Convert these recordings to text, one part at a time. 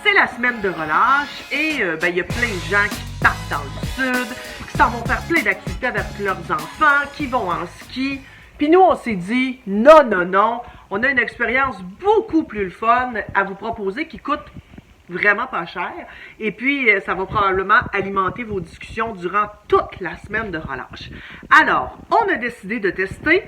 c'est la semaine de relâche et il y a plein de gens qui partent dans le sud, qui s'en vont faire plein d'activités avec leurs enfants, qui vont en ski. Puis nous, on s'est dit, non, non, non, on a une expérience beaucoup plus fun à vous proposer qui coûte vraiment pas cher. Et puis, ça va probablement alimenter vos discussions durant toute la semaine de relâche. Alors, on a décidé de tester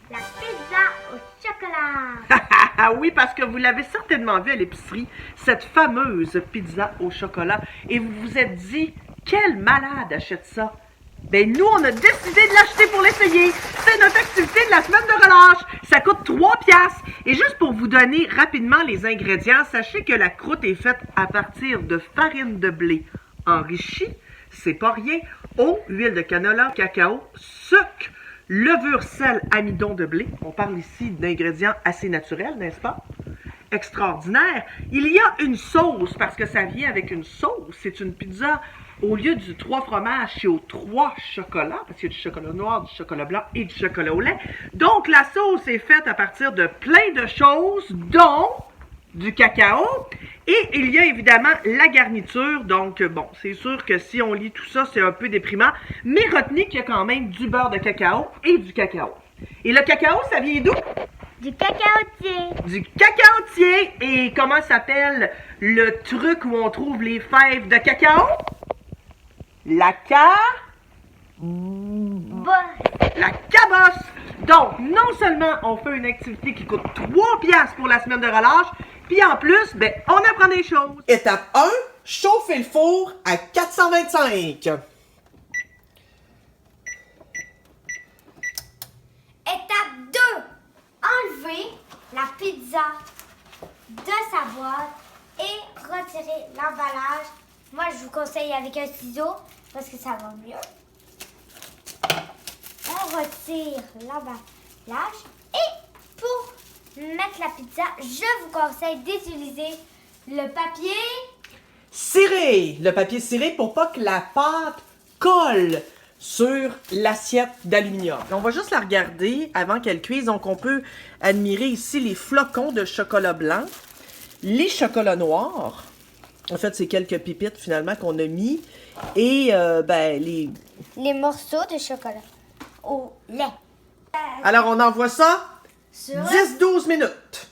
la pizza au chocolat. Ah oui, parce que vous l'avez certainement vu à l'épicerie, cette fameuse pizza au chocolat. Et vous vous êtes dit, quel malade achète ça? Ben nous, on a décidé de l'acheter pour l'essayer. C'est notre activité de la semaine de relâche. Ça coûte 3 piastres. Et juste pour vous donner rapidement les ingrédients, sachez que la croûte est faite à partir de farine de blé enrichie. C'est pas rien. Eau, huile de canola, cacao, sucre, levure, sel, amidon de blé. On parle ici d'ingrédients assez naturels, n'est-ce pas? Extraordinaire. Il y a une sauce, parce que ça vient avec une sauce. C'est une pizza, au lieu du 3 fromages, c'est aux 3 chocolats, parce qu'il y a du chocolat noir, du chocolat blanc et du chocolat au lait. Donc, la sauce est faite à partir de plein de choses, dont du cacao. Et il y a évidemment la garniture. Donc, bon, c'est sûr que si on lit tout ça, c'est un peu déprimant. Mais retenez qu'il y a quand même du beurre de cacao et du cacao. Et le cacao, ça vient d'où? Du cacaotier. Du cacaotier. Et comment s'appelle le truc où on trouve les fèves de cacao? La cabosse. Donc, non seulement on fait une activité qui coûte 3 piastres pour la semaine de relâche, puis en plus, ben, on apprend des choses. Étape 1, chauffer le four à 425. Étape 2, enlever la pizza de sa boîte et retirer l'emballage. Moi, je vous conseille avec un ciseau parce que ça va mieux. On retire l'emballage et pour mettre la pizza, je vous conseille d'utiliser le papier Ciré. Le papier ciré pour pas que la pâte colle sur l'assiette d'aluminium. On va juste la regarder avant qu'elle cuise. Donc, on peut admirer ici les flocons de chocolat blanc, les chocolats noirs. En fait, c'est quelques pépites finalement qu'on a mis. Et les morceaux de chocolat au lait. Alors, on envoie ça Sur 10-12 minutes.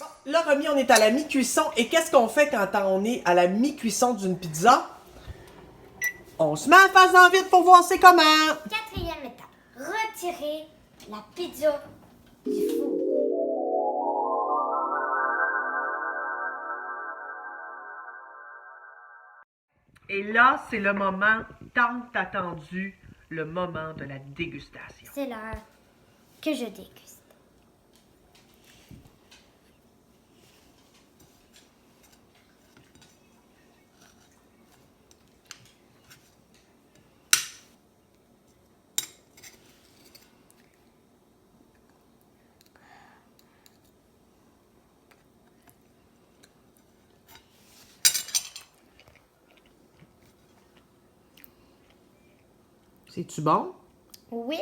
Bon, là, Romy, on est à la mi-cuisson. Et qu'est-ce qu'on fait quand on est à la mi-cuisson d'une pizza? On se met à face en vite pour voir c'est comment. Quatrième étape, retirer la pizza du four. Et là, c'est le moment tant attendu, le moment de la dégustation. C'est l'heure que je déguste. C'est-tu bon? Oui,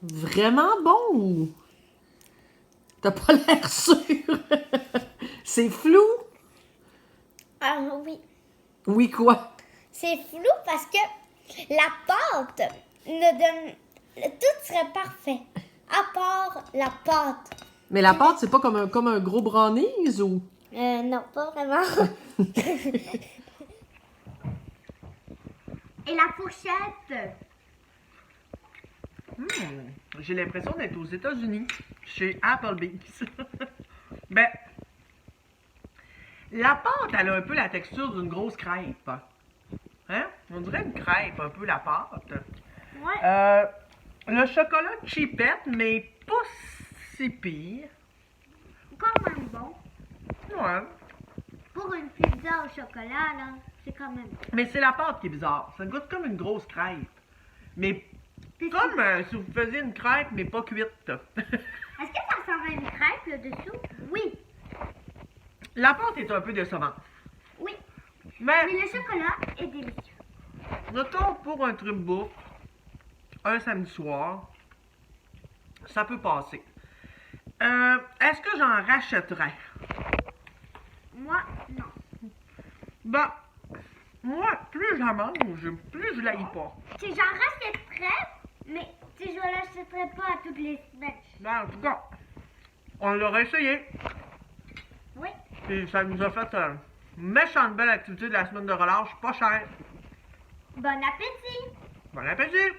Vraiment bon ou? T'as pas l'air sûr? C'est flou? oui. Oui, quoi? C'est flou parce que la pâte ne donne... Tout serait parfait, à part la pâte. Mais la pâte, c'est pas comme un gros brownies ou? Non, pas vraiment. Et la fourchette? J'ai l'impression d'être aux États-Unis, chez Applebee's. Ben, la pâte, elle a un peu la texture d'une grosse crêpe. Hein? On dirait une crêpe, un peu la pâte. Ouais. Le chocolat cheapette, mais pas si pire. Quand même bon. Ouais. Pour une pizza au chocolat, là, c'est quand même bon. Mais c'est la pâte qui est bizarre. Ça goûte comme une grosse crêpe. Mais comme si vous faisiez une crêpe, mais pas cuite. Est-ce que ça ressemble à une crêpe, le dessous? Oui. La pâte est un peu décevante. Oui. Mais, Mais le chocolat est délicieux. notons pour un truc bouffe, un samedi soir, Ça peut passer. Est-ce que j'en rachèterais? Moi, non. Ben, moi, plus j'en mange, plus je l'haïs pas. Tu sais, j'en rachèterais, mais tu sais, je l'achèterais pas à toutes les semaines. Ben, en tout cas, on l'aurait essayé. Oui. Puis ça nous a fait une méchante belle activité de la semaine de relâche, pas cher. Bon appétit! Bon appétit!